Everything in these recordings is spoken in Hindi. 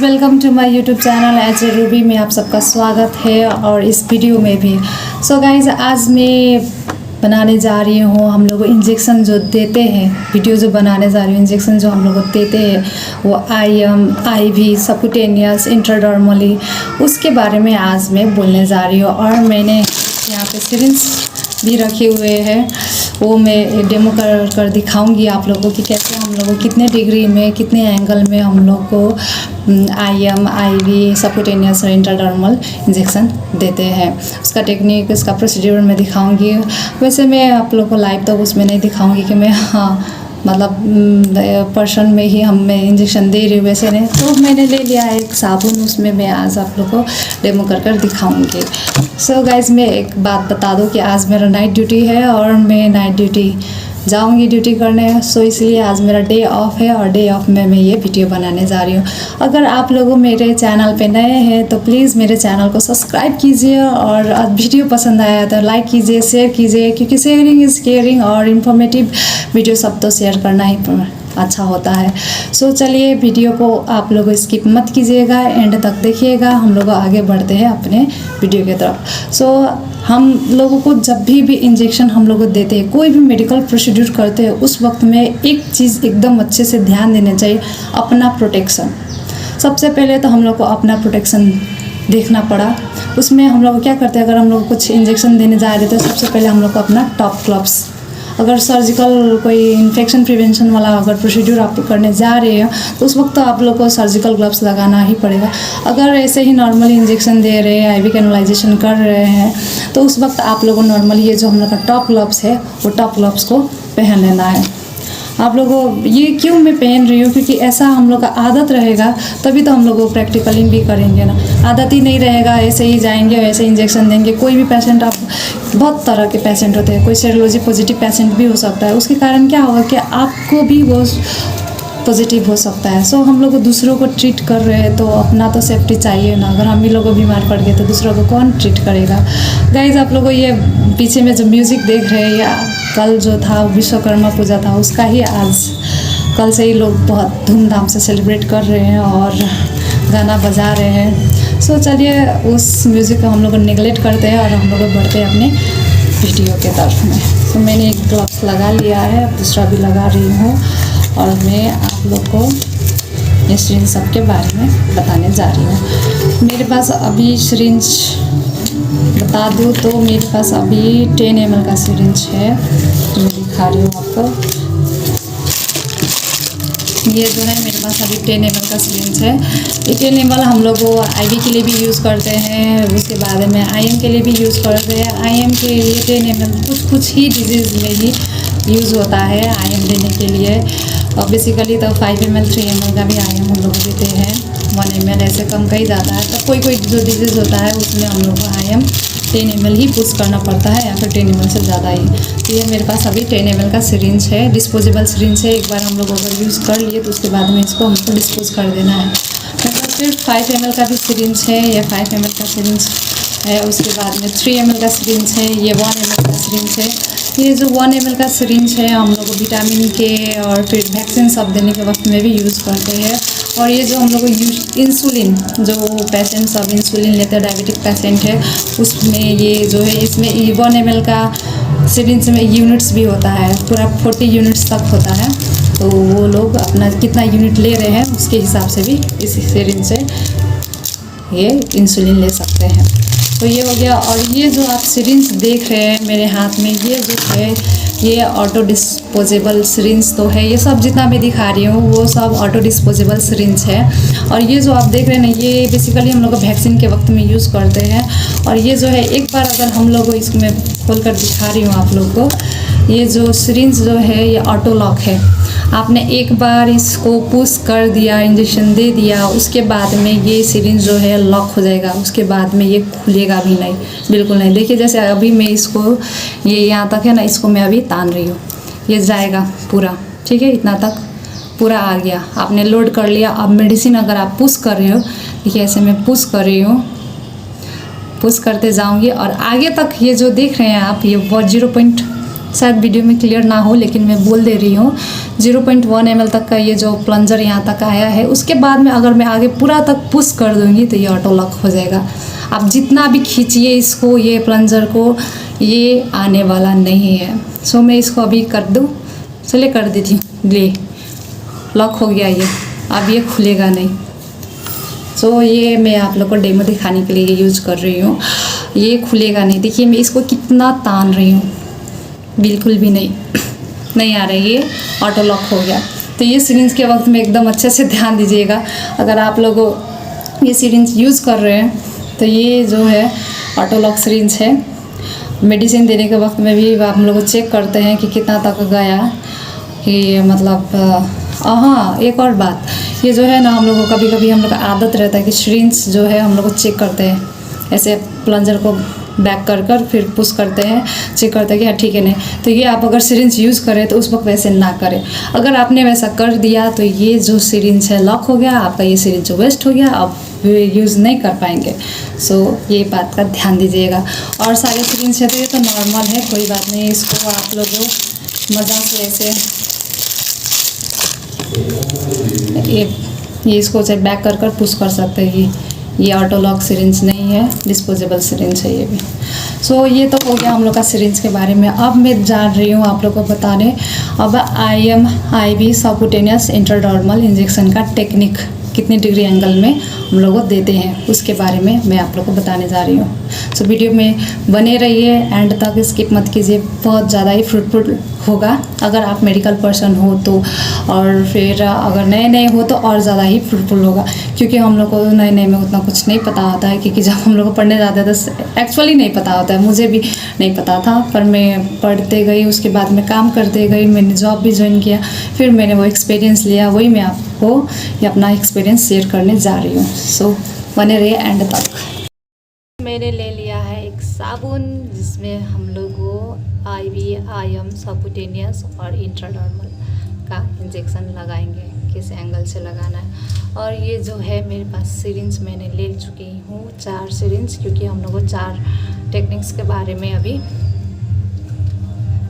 Welcome to my YouTube channel एज ए रूबी में आप सबका स्वागत है और इस वीडियो में भी। सो गाइज आज मैं बनाने जा रही हूँ हम लोग इंजेक्शन जो देते हैं, वीडियो जो बनाने जा रही हूँ इंजेक्शन जो हम लोग देते हैं वो IV सबक्यूटेनियस इंट्राडर्मली, उसके बारे में आज मैं बोलने जा रही हूँ। और मैंने यहाँ पे सिरिंज भी रखे हुए हैं, वो मैं डेमो कर दिखाऊंगी आप लोगों की कैसे हम लोग कितने डिग्री में कितने एंगल में हम लोग को IV सबक्यूटेनियस और इंट्राडर्मल इंजेक्शन देते हैं। उसका टेक्निक, उसका प्रोसीड्यूर मैं दिखाऊंगी। वैसे मैं आप लोग को लाइव तो उसमें नहीं दिखाऊंगी कि मैं मतलब पर्सन में ही मैं इंजेक्शन दे रही हूँ, वैसे नहीं। तो मैंने ले लिया है एक साबुन, उसमें मैं आज आप लोग को डेमो कर दिखाऊंगी। सो गाइज मैं एक बात बता दूँ कि आज मेरा नाइट ड्यूटी है और मैं नाइट ड्यूटी जाऊंगी ड्यूटी करने। सो इसलिए आज मेरा डे ऑफ है और डे ऑफ में मैं ये वीडियो बनाने जा रही हूँ। अगर आप लोग मेरे चैनल पे नए हैं तो प्लीज़ मेरे चैनल को सब्सक्राइब कीजिए और वीडियो पसंद आया तो लाइक कीजिए, शेयर कीजिए, क्योंकि शेयरिंग इज़ केयरिंग और इन्फॉर्मेटिव वीडियो सब तो शेयर करना ही अच्छा होता है। सो चलिए वीडियो को आप लोग स्किप मत कीजिएगा, एंड तक देखिएगा। हम लोग आगे बढ़ते हैं अपने वीडियो की तरफ। सो हम लोगों को जब भी इंजेक्शन हम लोग देते हैं, कोई भी मेडिकल प्रोसीड्यूर करते हैं, उस वक्त में एक चीज़ एकदम अच्छे से ध्यान देना चाहिए, अपना प्रोटेक्शन। सबसे पहले तो हम लोग को अपना प्रोटेक्शन देखना पड़ा। उसमें हम लोग क्या करते हैं, अगर हम लोग कुछ इंजेक्शन देने जा रहे थे, सबसे पहले हम लोग को अपना टॉप ग्लव्स, अगर सर्जिकल कोई इन्फेक्शन प्रिवेंशन वाला अगर प्रोसीड्यूर आप करने जा रहे हैं तो उस वक्त तो आप लोग को सर्जिकल ग्लव्स लगाना ही पड़ेगा। अगर ऐसे ही नॉर्मली इंजेक्शन दे रहे हैं, IV कैनुलाइजेशन कर रहे हैं, तो उस वक्त आप लोगों को नॉर्मली ये जो हम लोग का टॉप ग्लव्स है वो टॉप ग्लव्स को पहन लेना है। आप लोगों को ये क्यों मैं पहन रही हूँ, क्योंकि ऐसा हम लोग का आदत रहेगा तभी तो हम लोग को प्रैक्टिकली भी करेंगे ना। आदत ही नहीं रहेगा, ऐसे ही जाएंगे ऐसे इंजेक्शन देंगे। कोई भी पेशेंट, आप बहुत तरह के पेशेंट होते हैं, कोई सेरोलॉजी पॉजिटिव पेशेंट भी हो सकता है, उसके कारण क्या होगा कि आपको भी वो पॉजिटिव हो सकता है। सो हम लोग दूसरों को ट्रीट कर रहे हैं तो अपना तो सेफ्टी चाहिए ना। अगर हम ही लोग बीमार पड़ गए तो दूसरों को कौन ट्रीट करेगा। गाइज आप लोगों को ये पीछे में जो म्यूज़िक देख रहे हैं, या कल जो था विश्वकर्मा पूजा था, उसका ही आज कल से ही लोग बहुत धूमधाम से सेलिब्रेट कर रहे हैं और गाना बजा रहे हैं। सो चलिए उस म्यूज़िक को हम लोग नेगलेक्ट करते हैं और हम लोग बढ़ते हैं अपने वीडियो के तरफ में। तो मैंने एक ग्लव्स लगा लिया है, दूसरा भी लगा रही हूँ और मैं आप लोग को ये सिरिंज सब के बारे में बताने जा रही हूँ। मेरे पास अभी सिरिंज बता दूँ तो मेरे पास अभी 10 ml का सिरिंज है, जो मैं दिखा रही हूँ आपको। ये जो है मेरे पास अभी 10 ml का सिरिंज है। ये 10 ml हम लोग वो IV के लिए भी यूज़ करते हैं, उसके बाद में IM के लिए भी यूज़ करते हैं। IM के लिए 10 ml कुछ ही डिजीज़ में ही यूज़ होता है IM देने के लिए। और बेसिकली तो 5 ml 3 ml का भी IM हम लोग देते हैं। 1 ml ऐसे कम कहीं जाता है, तो कोई जो डिजीज़ होता है उसमें हम लोग को IM 10 ml ही पुश करना पड़ता है, या फिर 10 ml से ज़्यादा ही। तो ये मेरे पास अभी 10 ml का सिरिंज है, डिस्पोजेबल सिरिंज है। एक बार हम लोग अगर यूज़ कर लिए तो उसके बाद में इसको हमको डिस्पोज कर देना है। मेरे पास सिर्फ 5 ml का भी सिरिंज है, ये 5 ml का सिरिंज है। उसके बाद में 3 ml का सिरिंज है, ये 1 ml का सिरिंज है। ये जो 1 ml का सिरिंज है हम लोग को विटामिन के और फिर वैक्सीन सब देने के वक्त में भी यूज़ करते हैं। और ये जो हम लोग को इंसुलिन, जो पेशेंट सब इंसुलिन लेते हैं, डायबिटिक पेशेंट है, उसमें ये जो है इसमें 1 ml का सिरिंज में यूनिट्स भी होता है, पूरा 40 यूनिट्स तक होता है। तो वो लोग अपना कितना यूनिट ले रहे हैं उसके हिसाब से भी इस सिरिंज से ये इंसुलिन ले सकते हैं। तो ये हो गया। और ये जो आप सिरिंज देख रहे हैं मेरे हाथ में, ये जो है ये ऑटो डिस्पोजेबल सिरिंज तो है। ये सब जितना मैं दिखा रही हूँ वो सब ऑटो डिस्पोजेबल सिरिंज है। और ये जो आप देख रहे हैं ना, ये बेसिकली हम लोग वैक्सीन के वक्त में यूज़ करते हैं। और ये जो है एक बार अगर हम लोग इसमें खोल कर दिखा रही हूँ आप लोग को, ये जो सिरिंज जो है ये ऑटो लॉक है। आपने एक बार इसको पुश कर दिया, इंजेक्शन दे दिया, उसके बाद में ये सिरिंज जो है लॉक हो जाएगा। उसके बाद में ये खुलेगा भी नहीं, बिल्कुल नहीं। देखिए जैसे अभी मैं इसको, ये यहाँ तक है ना, इसको मैं अभी तान रही हूँ, ये जाएगा पूरा, ठीक है, इतना तक पूरा आ गया। आपने लोड कर लिया। अब मेडिसिन अगर आप पुश कर रहे हो, देखिए ऐसे मैं पुश कर रही हूँ, पुश करते जाऊँगी और आगे तक ये जो देख रहे हैं आप, ये 0.3 शायद वीडियो में क्लियर ना हो, लेकिन मैं बोल दे रही हूँ 0.1 ml तक का ये जो प्लंजर यहाँ तक आया है। उसके बाद में अगर मैं आगे पूरा तक पुश कर दूँगी तो ये ऑटो लॉक हो जाएगा। आप जितना भी खींचिए इसको, ये प्लंजर को, ये आने वाला नहीं है। सो मैं इसको अभी कर दूँ, चलिए कर देती हूँ। ले लॉक हो गया ये, अब ये खुलेगा नहीं। सो ये मैं आप लोग को डेमो दिखाने के लिए यूज कर रही हूँ। ये खुलेगा नहीं, देखिए मैं इसको कितना तान रही हूँ, बिल्कुल भी नहीं आ रही, ये ऑटो लॉक हो गया। तो ये सिरिंज के वक्त में एकदम अच्छे से ध्यान दीजिएगा। अगर आप लोग ये सिरिंज यूज़ कर रहे हैं तो ये जो है ऑटो लॉक सिरिंज है। मेडिसिन देने के वक्त में भी हम लोग चेक करते हैं कि कितना तक गया, कि मतलब हाँ एक और बात, ये जो है ना हम लोग को कभी कभी हम लोग का आदत रहता है कि सिरिंज जो है हम लोग चेक करते हैं, ऐसे प्लंजर को बैक कर फिर पुश करते हैं, चेक करते हैं कि हाँ ठीक है नहीं। तो ये आप अगर सिरिंज यूज़ करें तो उस वक्त वैसे ना करें। अगर आपने वैसा कर दिया तो ये जो सिरिंज है लॉक हो गया, आपका ये सिरिंज वेस्ट हो गया, आप यूज़ नहीं कर पाएंगे। सो ये बात का ध्यान दीजिएगा। और सारे सिरिंज है तो ये तो नॉर्मल है, कोई बात नहीं। इसको आप लोग मज़ा से ऐसे ये इसको चाहे बैक कर पुश कर सकते हैं। ये ऑटो लॉक सिरिंज नहीं है, डिस्पोजेबल सिरिंज है ये भी। सो ये तो हो गया हम लोग का सिरिंज के बारे में। अब मैं जा रही हूँ आप लोग को बताने अब IV सबक्यूटेनियस इंट्राडर्मल इंजेक्शन का टेक्निक कितने डिग्री एंगल में हम लोग को देते हैं, उसके बारे में मैं आप लोग को बताने जा रही हूँ। सो वीडियो में बने रहिए, एंड तक स्किप मत कीजिए, बहुत ज़्यादा ही फ्रूटफुल होगा अगर आप मेडिकल पर्सन हो तो, और फिर अगर नए हो तो और ज़्यादा ही फ्रूटफुल होगा। क्योंकि हम लोग को नए में उतना कुछ नहीं पता होता है, क्योंकि जब हम लोग पढ़ने जाते हैं तो एक्चुअली नहीं पता होता है। मुझे भी नहीं पता था, पर मैं पढ़ते गई, उसके बाद में काम करते गई, मैंने जॉब भी ज्वाइन किया, फिर मैंने वो एक्सपीरियंस लिया, वही मैं आपको ये अपना एक्सपीरियंस शेयर करने जा रही हूँ। सो बने रहिए एंड तक। मैंने ले लिया है एक साबुन जिसमें हम लोग को IM सबक्यूटेनियस और इंट्राडर्मल का इंजेक्शन लगाएंगे, किस एंगल से लगाना है। और ये जो है मेरे पास सिरिंज मैंने ले चुकी हूँ 4 सिरिंज, क्योंकि हम लोग को 4 टेक्निक्स के बारे में अभी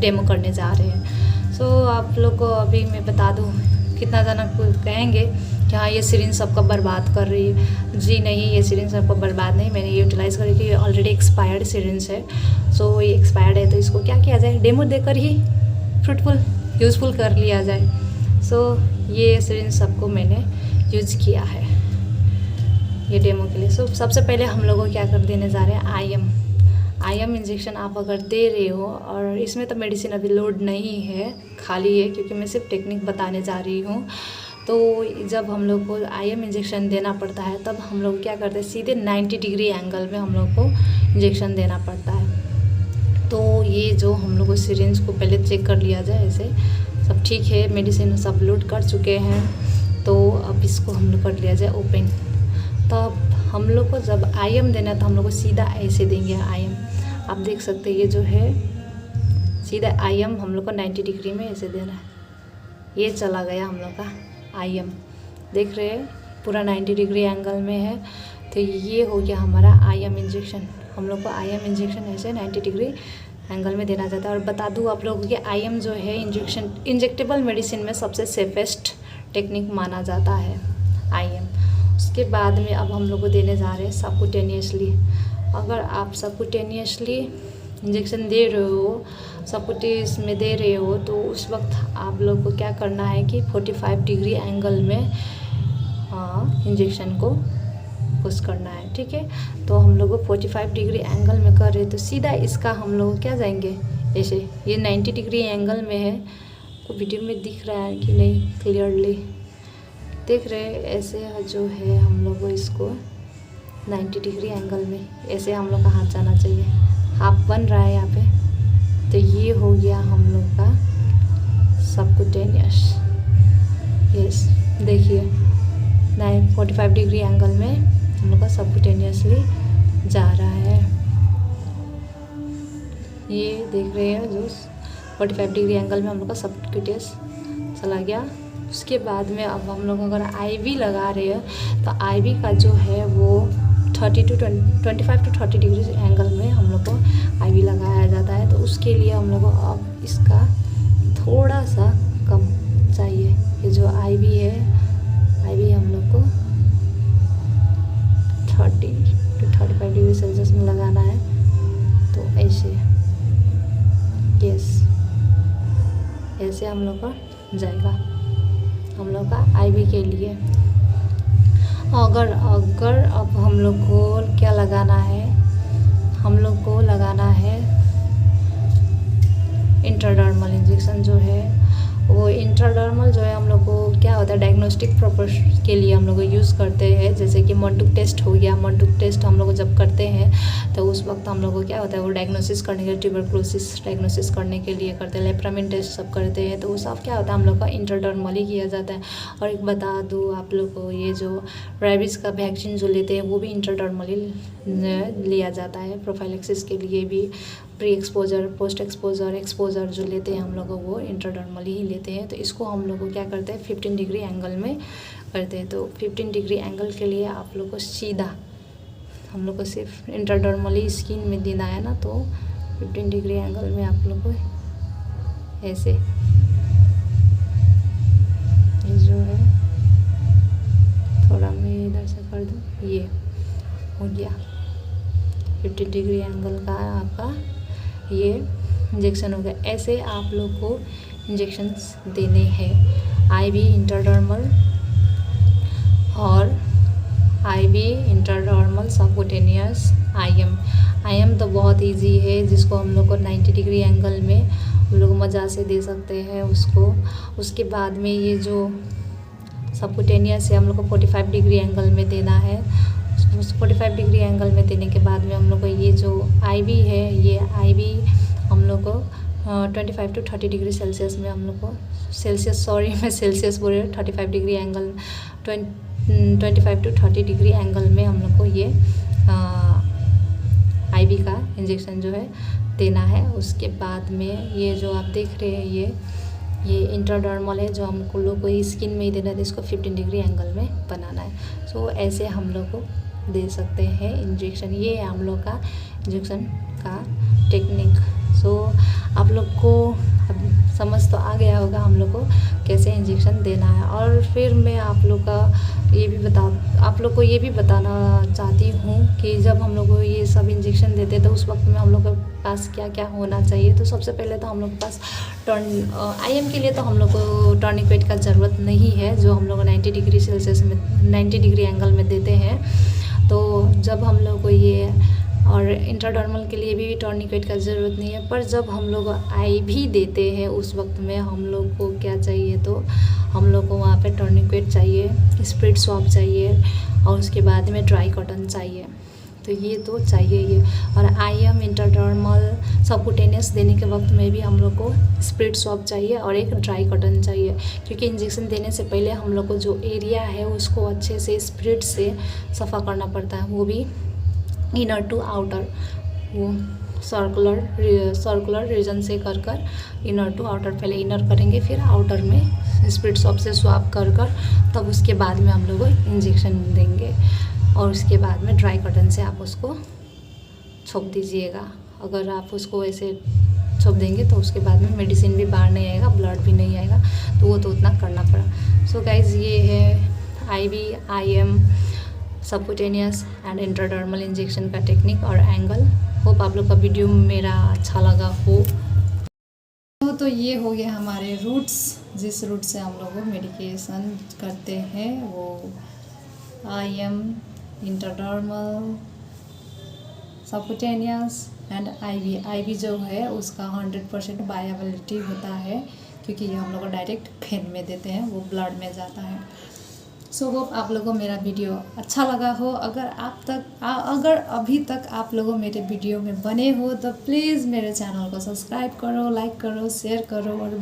डेमो करने जा रहे हैं। सो आप लोग को अभी मैं बता दूँ, कितना जना कहेंगे कि हाँ ये सिरिंज सबका बर्बाद कर रही है। जी नहीं, ये सिरिंज सबका बर्बाद नहीं, मैंने यूटिलाइज़ करी कि ये ऑलरेडी एक्सपायर्ड सिरिंज है। सो ये एक्सपायर्ड है तो इसको क्या किया जाए, डेमो देकर ही फ्रूटफुल यूज़फुल कर लिया जाए। सो ये सिरिंज सबको मैंने यूज किया है ये डेमो के लिए। सो सबसे पहले हम लोगों को क्या कर देने जा रहे हैं, IM इंजेक्शन आप अगर दे रहे हो, और इसमें तो मेडिसिन अभी लोड नहीं है, खाली है, क्योंकि मैं सिर्फ टेक्निक बताने जा रही हूँ। तो जब हम लोग को IM इंजेक्शन देना पड़ता है तब हम लोग क्या करते हैं, सीधे 90 डिग्री एंगल में हम लोग को इंजेक्शन देना पड़ता है। तो ये जो हम लोग को सिरिंज को पहले चेक कर लिया जाए, ऐसे सब ठीक है, मेडिसिन सब लोड कर चुके हैं, तो अब इसको हम लोग कर लिया जाए ओपन। तब हम लोग को जब IM देना है तो हम लोग को सीधा ऐसे देंगे IM। आप देख सकते हैं ये जो है सीधा IM हम लोग को 90 डिग्री में ऐसे देना है। ये चला गया हम लोग का IM, देख रहे हैं पूरा 90 डिग्री एंगल में है। तो ये हो गया हमारा IM इंजेक्शन। हम लोग को IM इंजेक्शन ऐसे 90 डिग्री एंगल में देना जाता है। और बता दूँ आप लोगों कि IM जो है इंजेक्टेबल मेडिसिन में सबसे सेफेस्ट टेक्निक माना जाता है IM। उसके बाद में अब हम लोग को देने जा रहे हैं सबक्यूटेनियसली। अगर आप सबक्यूटेनियसली इंजेक्शन दे रहे हो, सबक्यूटेनियस में दे रहे हो, तो उस वक्त आप लोग को क्या करना है कि 45 डिग्री एंगल में इंजेक्शन को पुश करना है, ठीक है। तो हम लोग को 45 डिग्री एंगल में कर रहे हैं, तो सीधा इसका हम लोग क्या जाएंगे ऐसे। ये 90 डिग्री एंगल में है, तो वीडियो में दिख रहा है कि नहीं क्लियरली देख रहे हैं। ऐसे जो है हम लोग को इसको 90 डिग्री एंगल में ऐसे हम लोग का हाथ जाना चाहिए। हाफ बन रहा है यहाँ पे। तो ये हो गया हम लोग का सबक्यूटेनियस। यस देखिए 45 डिग्री एंगल में हम लोग का सबक्यूटेनियसली जा रहा है। ये देख रहे हैं जो 45 डिग्री एंगल में हम लोग का सबक्यूटेनियस चला गया। उसके बाद में अब हम लोग अगर IV लगा रहे हैं तो IV का जो है वो 25 to 30 डिग्री एंगल में हम लोग को आईवी लगाया जाता है। तो उसके लिए हम लोग को अब इसका थोड़ा सा कम चाहिए। ये जो आईवी है, आईवी हम लोग को 30 to 35 डिग्री सेल्सियस में लगाना है। तो ऐसे ऐसे हम लोग का जाएगा हम लोग का आईवी के लिए। अगर अब हम लोग को क्या लगाना है, हम लोग को लगाना है इंट्राडर्मल इंजेक्शन जो है। वो इंट्राडर्मल जो है हम लोग को क्या होता है, डायग्नोस्टिक पर्पस के लिए हम लोग यूज़ करते हैं। जैसे कि मंटूक टेस्ट हो गया, मंटूक टेस्ट हम लोग जब करते हैं तो उस वक्त हम लोग को क्या होता है, वो डायग्नोसिस करने के लिए, ट्यूबरकुलोसिस डायग्नोसिस करने के लिए करते हैं। लेप्रामिन टेस्ट सब करते हैं, तो वो सब क्या होता है, हम लोग का इंट्राडर्मल ही किया जाता है। और एक बता दूँ आप लोग को, ये जो रेबीज़ का वैक्सीन जो लेते हैं वो भी इंट्राडर्मल ही लिया जाता है। प्रोफाइलैक्सिस के लिए भी pre exposure, post exposure, exposure जो लेते हैं हम लोग वो इंट्राडर्मली ही लेते हैं। तो इसको हम लोग को क्या करते हैं, 15 डिग्री एंगल में करते हैं। तो 15 डिग्री एंगल के लिए आप लोग को सीधा हम लोग को सिर्फ इंट्राडर्मली स्किन में देना है ना, तो 15 डिग्री एंगल में आप लोग को ऐसे ये जो है, थोड़ा मैं इधर से कर दूँ, ये हो गया 15 डिग्री एंगल का आपका ये इंजेक्शन हो गया। ऐसे आप लोग को इंजेक्शंस देने हैं, आईवी इंट्राडर्मल और आईवी इंट्राडर्मल सबक्यूटेनियस आईएम तो बहुत इजी है, जिसको हम लोग को 90 डिग्री एंगल में हम लोग मज़ा से दे सकते हैं उसको। उसके बाद में ये जो सबक्यूटेनियस है हम लोग को 45 डिग्री एंगल में देना है। 45 डिग्री एंगल में देने के बाद में हम लोग को ये जो आईवी है, ये आईवी हम लोग को 25 to 30 डिग्री सेल्सियस में हम लोग को मैं सेल्सियस बोल रही हूँ, 35 degree angle 25 to 30 degree angle में हम लोग को ये आईवी का इंजेक्शन जो है देना है। उसके बाद में ये जो आप देख रहे हैं ये इंट्राडर्मल है, जो हमको लोग को स्किन में ही देना है, इसको 15 डिग्री एंगल में बनाना है। सो ऐसे हम लोग को दे सकते हैं इंजेक्शन। ये है हम लोग का इंजेक्शन का टेक्निक। सो आप लोग को अब समझ तो आ गया होगा हम लोग को कैसे इंजेक्शन देना है। और फिर मैं आप लोग को ये भी बताना चाहती हूँ कि जब हम लोग को ये सब इंजेक्शन देते हैं तो उस वक्त में हम लोग के पास क्या क्या होना चाहिए। तो सबसे पहले तो हम लोग के पास आईएम के लिए तो हम लोग को टर्निक्वेट का ज़रूरत नहीं है, जो हम लोग 90 डिग्री सेल्सियस में 90 डिग्री एंगल में देते हैं। तो जब हम लोग को ये, और इंट्राडर्मल के लिए भी टर्निक्वेट का ज़रूरत नहीं है, पर जब हम लोग आईवी देते हैं उस वक्त में हम लोग को क्या चाहिए, तो हम लोग को वहाँ पे टर्निक्वेट चाहिए, स्प्रिट स्वैब चाहिए और उसके बाद में ड्राई कॉटन चाहिए। तो ये तो चाहिए ये। और आईएम इंट्राडर्मल सबक्यूटेनियस देने के वक्त में भी हम लोग को स्प्रिट स्वैब चाहिए और एक ड्राई कॉटन चाहिए, क्योंकि इंजेक्शन देने से पहले हम लोग को जो एरिया है उसको अच्छे से स्प्रिट से सफ़ा करना पड़ता है, वो भी इनर टू आउटर, वो सर्कुलर रीजन से कर इनर टू आउटर, पहले इनर करेंगे फिर आउटर में स्प्रिट स्वैब से स्वैब कर तब उसके बाद में हम लोग इंजेक्शन देंगे। और उसके बाद में ड्राई कॉटन से आप उसको छोप दीजिएगा। अगर आप उसको ऐसे छोप देंगे तो उसके बाद में मेडिसिन भी बाहर नहीं आएगा, ब्लड भी नहीं आएगा, तो वो तो उतना करना पड़ा। सो गाइज, ये है IV, IM, subcutaneous and intradermal injection का टेक्निक और एंगल। होप आप लोग का वीडियो मेरा अच्छा लगा हो। तो ये हो गया हमारे रूट्स, जिस रूट से हम लोग मेडिकेशन करते हैं, वो IM, intradermal, subcutaneous and IV जो है उसका 100% वायबिलिटी होता है, क्योंकि ये हम लोग डायरेक्ट फेन में देते हैं, वो ब्लड में जाता है। सो होप आप लोगों को मेरा वीडियो अच्छा लगा हो। अगर अभी तक आप लोगों मेरे वीडियो में बने हो तो प्लीज़ मेरे चैनल को सब्सक्राइब करो, लाइक करो, शेयर करो और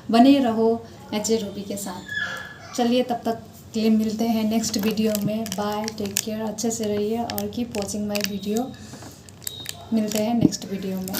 बने रहो एच ए रूबी के साथ। चलिए, तब तक के लिए मिलते हैं नेक्स्ट वीडियो में। बाय, टेक केयर, अच्छे से रहिए और कीप वॉचिंग माय वीडियो। मिलते हैं नेक्स्ट वीडियो में।